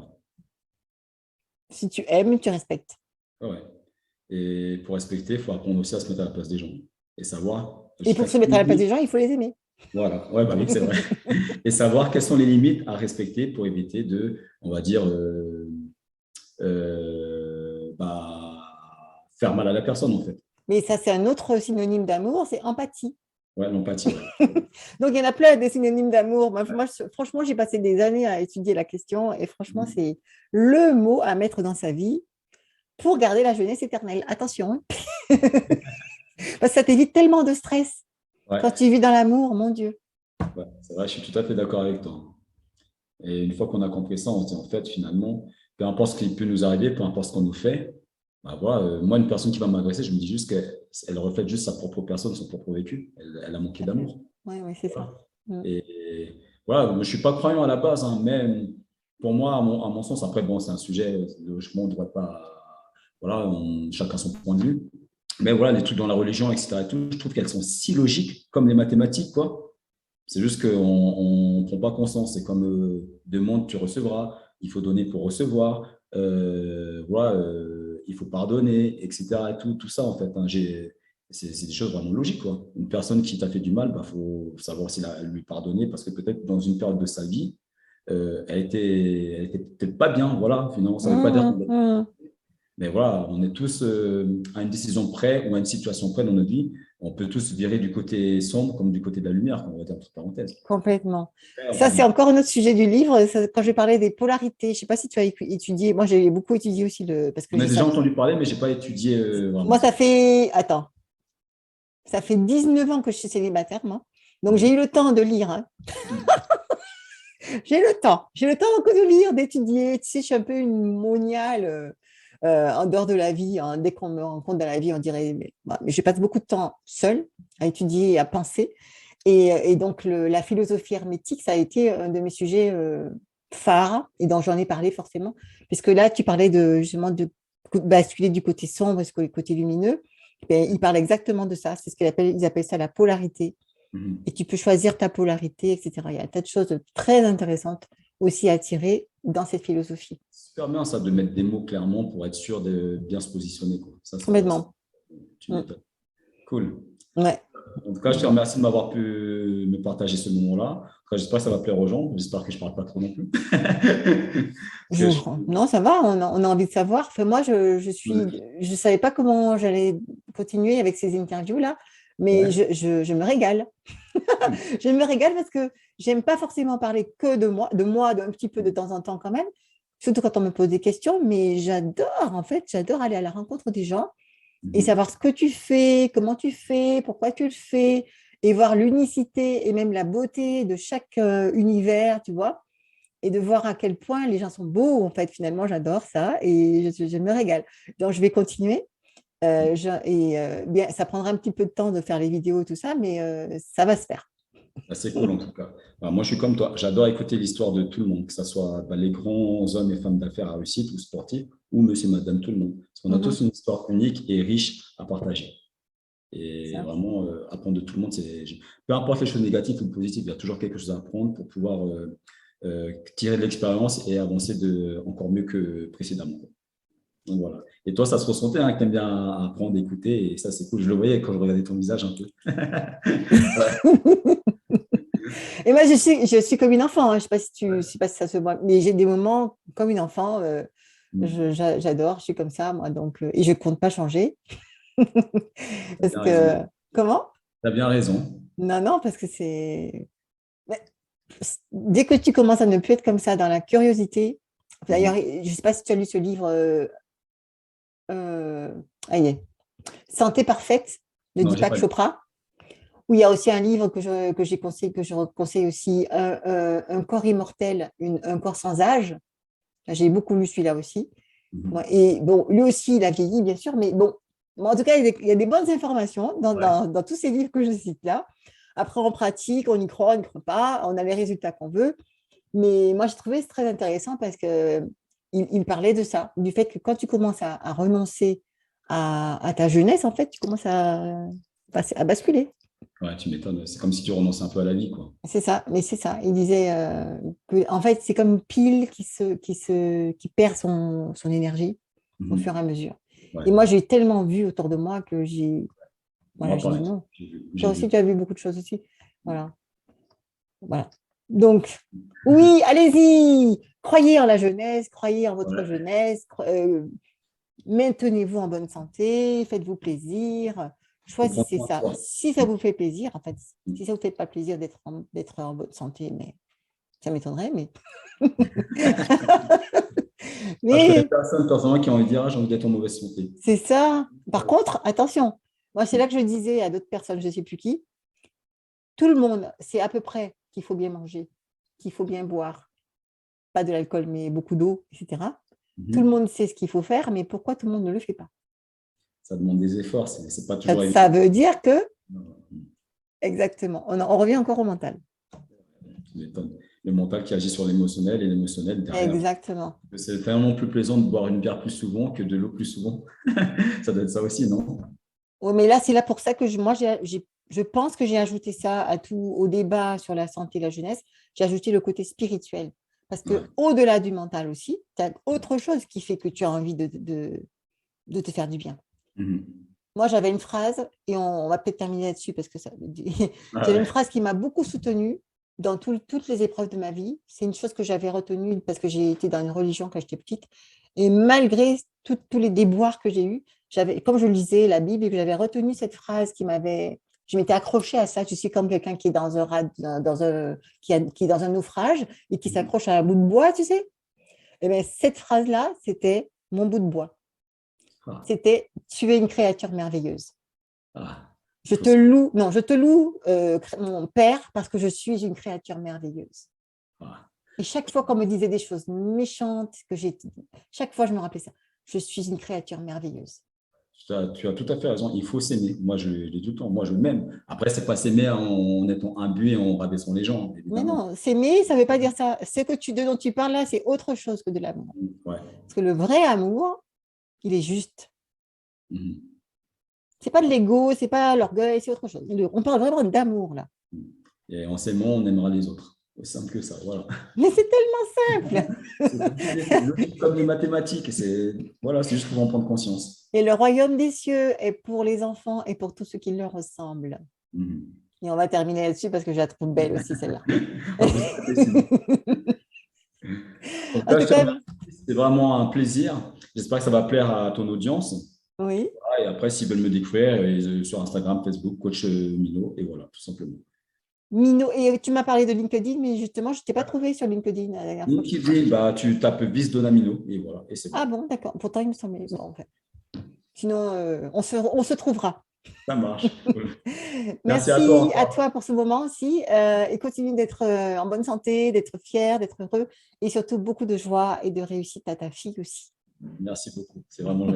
Si tu aimes, tu respectes. Ouais, ouais. Et pour respecter, il faut apprendre aussi à se mettre à la place des gens et savoir Et pour jusqu'à se quelle mettre à la place des limite. gens, il faut les aimer. Voilà, ouais, bah oui, c'est vrai. Et savoir quelles sont les limites à respecter pour éviter de, on va dire, bah, faire mal à la personne, en fait. Mais ça, c'est un autre synonyme d'amour, c'est empathie. Ouais, l'empathie, ouais. Donc, il y en a plein des synonymes d'amour. Franchement, j'ai passé des années à étudier la question et franchement, Mhm. c'est le mot à mettre dans sa vie pour garder la jeunesse éternelle. Attention, hein. Parce que ça t'évite tellement de stress quand Ouais, tu vis dans l'amour, mon Dieu. ouais, c'est vrai, je suis tout à fait d'accord avec toi. Et une fois qu'on a compris ça, on se dit, en fait, finalement, peu importe ce qui peut nous arriver, peu importe ce qu'on nous fait, bah, voilà, moi, une personne qui va m'agresser, je me dis juste qu'elle reflète juste sa propre personne, son propre vécu. Elle a manqué d'amour. Oui, oui, c'est ça. Voilà. Mm. Et voilà, je ne suis pas croyant à la base, hein, mais pour moi, à mon sens, après, bon, c'est un sujet, logiquement, on ne devrait pas. Voilà, chacun son point de vue. Mais voilà, les trucs dans la religion, etc., et tout, je trouve qu'elles sont si logiques, comme les mathématiques, quoi. C'est juste qu'on ne prend pas conscience. C'est comme demande, tu recevras. Il faut donner pour recevoir. Voilà, il faut pardonner, etc. Et tout ça, en fait. Hein, c'est des choses vraiment logiques, quoi. Une personne qui t'a fait du mal, bah, faut savoir s'il a lui pardonner parce que peut-être dans une période de sa vie, elle était peut-être pas bien. Voilà, finalement, ça ne veut pas dire Mm, qu'on doit. mm. Mais voilà, on est tous à une décision près ou à une situation près dans notre vie. On peut tous virer du côté sombre comme du côté de la lumière, on va dire entre parenthèses. Complètement. Ça, c'est On encore un autre sujet du livre. Quand je parlais des polarités, je ne sais pas si tu as étudié. Moi, j'ai beaucoup étudié aussi parce que a déjà entendu parler, mais je n'ai pas étudié moi, vraiment. ça fait, attends, ça fait 19 ans que je suis célibataire, moi. Donc, j'ai eu le temps de lire, hein. J'ai le temps. J'ai le temps que de lire, d'étudier. Tu sais, je suis un peu une moniale en dehors de la vie, hein. Dès qu'on me rencontre dans la vie, on dirait, mais je passe beaucoup de temps seule à étudier et à penser. Et donc, la philosophie hermétique, ça a été un de mes sujets phares et dont j'en ai parlé forcément. Puisque là, tu parlais justement de basculer du côté sombre jusqu'au côté lumineux. Et il parle exactement de ça. C'est ce ils appellent ça la polarité. Et Mhm. tu peux choisir ta polarité, etc. Il y a un tas de choses très intéressantes aussi à tirer dans cette philosophie. Super bien ça de mettre des mots clairement pour être sûr de bien se positionner, quoi. Complètement. Tu Mm. m'étonnes. Cool. Ouais. En tout cas, je te remercie de m'avoir pu me partager ce moment-là. En tout cas, j'espère que ça va plaire aux gens. J'espère que je ne parle pas trop non plus. Parce que Non, ça va, on a envie de savoir. Enfin, moi, je savais pas comment j'allais continuer avec ces interviews-là, mais ouais, je me régale. cool. Je me régale parce que j'aime pas forcément parler que de moi, d'un petit peu de temps en temps quand même, surtout quand on me pose des questions, mais j'adore, en fait, j'adore aller à la rencontre des gens et Mhm. savoir ce que tu fais, comment tu fais, pourquoi tu le fais, et voir l'unicité et même la beauté de chaque univers, tu vois, et de voir à quel point les gens sont beaux, en fait, finalement, j'adore ça et je me régale. Donc, je vais continuer. Bien, ça prendra un petit peu de temps de faire les vidéos, tout ça, mais ça va se faire. Bah, c'est cool en tout cas. Bah, moi, je suis comme toi. J'adore écouter l'histoire de tout le monde, que ce soit bah, les grands hommes et femmes d'affaires à réussite ou sportifs, ou monsieur, madame, tout le monde. Parce qu'on a Mhm. tous une histoire unique et riche à partager. Et Ça. vraiment, apprendre de tout le monde, peu importe les choses négatives ou positives, il y a toujours quelque chose à apprendre pour pouvoir tirer de l'expérience et avancer encore mieux que précédemment. Donc voilà. Et toi, ça se ressentait hein, que tu aimes bien apprendre, écouter, et ça, c'est cool. Je le voyais quand je regardais ton visage un peu. Ouais. Et moi, je suis comme une enfant, hein. Je sais pas si ça se voit, mais j'ai des moments comme une enfant. J'adore, je suis comme ça, moi, donc, et je compte pas changer. Tu as Parce bien raison. que, comment? Tu as bien raison. Non, non, parce que mais dès que tu commences à ne plus être comme ça dans la curiosité, D'ailleurs, je ne sais pas si tu as lu ce livre, allez, Santé parfaite de Non, j'ai Deepak pas lu. Chopra, où il y a aussi un livre que j'ai conseillé, que je conseille aussi, un corps immortel, un corps sans âge. J'ai beaucoup lu celui-là aussi. Mhm. Et bon, lui aussi, il a vieilli, bien sûr, mais bon, en tout cas, il y a des bonnes informations Ouais. dans tous ces livres que je cite là. Après, en pratique, on y croit, on n'y croit pas, on a les résultats qu'on veut. Mais moi, j'ai trouvé très intéressant parce il parlait de ça, du fait que quand tu commences à renoncer à ta jeunesse, en fait, tu commences à basculer. Ouais, tu m'étonnes. C'est comme si tu renonçais un peu à la vie, quoi. C'est ça, mais c'est ça. Il disait que, en fait, c'est comme une pile qui perd son énergie au fur et Mhm. à mesure. Ouais. Et moi, j'ai tellement vu autour de moi que Moi, j'ai dit pareil. non. J'ai Toi aussi, vu. tu as vu beaucoup de choses aussi. Voilà. Voilà. Donc, oui, allez-y, croyez en la jeunesse, croyez en votre Ouais. jeunesse, maintenez-vous en bonne santé, faites-vous plaisir, Faut prendre choisissez soin de ça. soi. Si ça vous fait plaisir, en fait, si ça ne vous fait pas plaisir d'être en bonne santé, mais ça m'étonnerait, mais, Ah, je connais mais personne personnellement qui a envie de dire ah, j'ai envie d'être en mauvaise santé. c'est ça. Par contre, attention, moi, c'est là que je disais à d'autres personnes, je ne sais plus qui, tout le monde sait à peu près qu'il faut bien manger, qu'il faut bien boire, pas de l'alcool, mais beaucoup d'eau, etc. Tout le Mhm. monde sait ce qu'il faut faire, mais pourquoi tout le monde ne le fait pas? Ça demande des efforts, c'est pas Ça, toujours ça évident. veut dire que, exactement, on revient encore au mental. Tu m'étonnes. Le mental qui agit sur l'émotionnel et l'émotionnel derrière. Exactement. C'est tellement plus plaisant de boire une bière plus souvent que de l'eau plus souvent. Ça doit être ça aussi, non? Oui, mais là, c'est là pour ça que je pense que j'ai ajouté ça au débat sur la santé et la jeunesse. J'ai ajouté le côté spirituel. Parce Ouais. que au-delà du mental aussi, tu as autre chose qui fait que tu as envie de te faire du bien. Mhm. Moi, j'avais une phrase, et on va peut-être terminer là-dessus, parce que Ah j'avais une ouais. phrase qui m'a beaucoup soutenue dans toutes les épreuves de ma vie. C'est une chose que j'avais retenue parce que j'ai été dans une religion quand j'étais petite. Et malgré tous les déboires que j'ai eus, comme je lisais la Bible, et que j'avais retenu cette phrase je m'étais accrochée à ça. Je suis comme quelqu'un qui est qui est dans un naufrage et qui Mhm. s'accroche à un bout de bois, tu sais. Et bien, cette phrase-là, c'était mon bout de bois. Ah, C'était tu es une créature merveilleuse. ah. Il faut se- Je te loue, mon père, parce que je suis une créature merveilleuse. ah. Et chaque fois qu'on me disait des choses méchantes, chaque fois je me rappelais ça. Je suis une créature merveilleuse. Tu as tout à fait raison. Il faut s'aimer. Moi, je l'ai tout le temps. Moi, je m'aime. Après, c'est pas s'aimer en étant imbu et en rabaissant les gens, Mais évidemment. non, s'aimer, ça ne veut pas dire ça. Ce dont tu parles là, c'est autre chose que de l'amour. Ouais. Parce que le vrai amour, il est juste. Mhm. C'est pas de l'ego, c'est pas l'orgueil, c'est autre chose. On parle vraiment d'amour là. Et en s'aimant, on aimera les autres. Aussi simple que ça. Voilà. Mais c'est tellement simple. C'est logique comme les mathématiques. Voilà, c'est juste pour en prendre conscience. Et le royaume des cieux est pour les enfants et pour tous ceux qui leur ressemblent. Mhm. Et on va terminer là-dessus parce que je la trouve belle aussi, celle-là. En plus, c'est possible. En tout En cas, tout je te cas, remercie. C'était vraiment un plaisir. J'espère que ça va plaire à ton audience. oui. Ah, et après, s'ils veulent me découvrir, sur Instagram, Facebook, coach Mino, et voilà, tout simplement. Mino, et tu m'as parlé de LinkedIn, mais justement, je ne t'ai pas trouvé sur LinkedIn la dernière fois. LinkedIn, bah, tu tapes Vis Donamino, et voilà, et c'est bon. Ah bon, d'accord. Pourtant, il me semblait. Bon, en fait. Sinon, on se trouvera. Ça marche. Cool. Merci à toi Merci à encore. toi pour ce moment aussi. Et continue d'être en bonne santé, d'être fier, d'être heureux. Et surtout, beaucoup de joie et de réussite à ta fille aussi. Merci beaucoup. C'est vraiment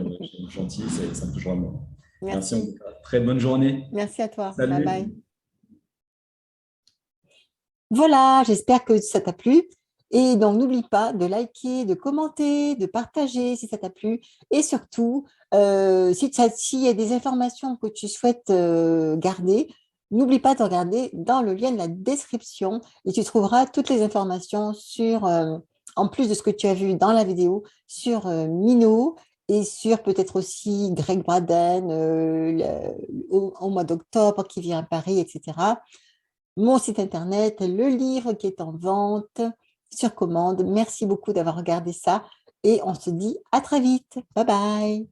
gentil, ça me touche vraiment. Merci en tout Merci. cas. Très bonne journée. Merci à toi. Bye bye. Salut. Voilà, j'espère que ça t'a plu. Et donc, n'oublie pas de liker, de commenter, de partager si ça t'a plu. Et surtout, s'il y a des informations que tu souhaites garder, n'oublie pas de regarder dans le lien de la description et tu trouveras toutes les informations en plus de ce que tu as vu dans la vidéo, sur Mino et sur peut-être aussi Greg Braden au mois d'octobre qui vient à Paris, etc. Mon site internet, le livre qui est en vente sur commande. Merci beaucoup d'avoir regardé ça et on se dit à très vite. Bye bye.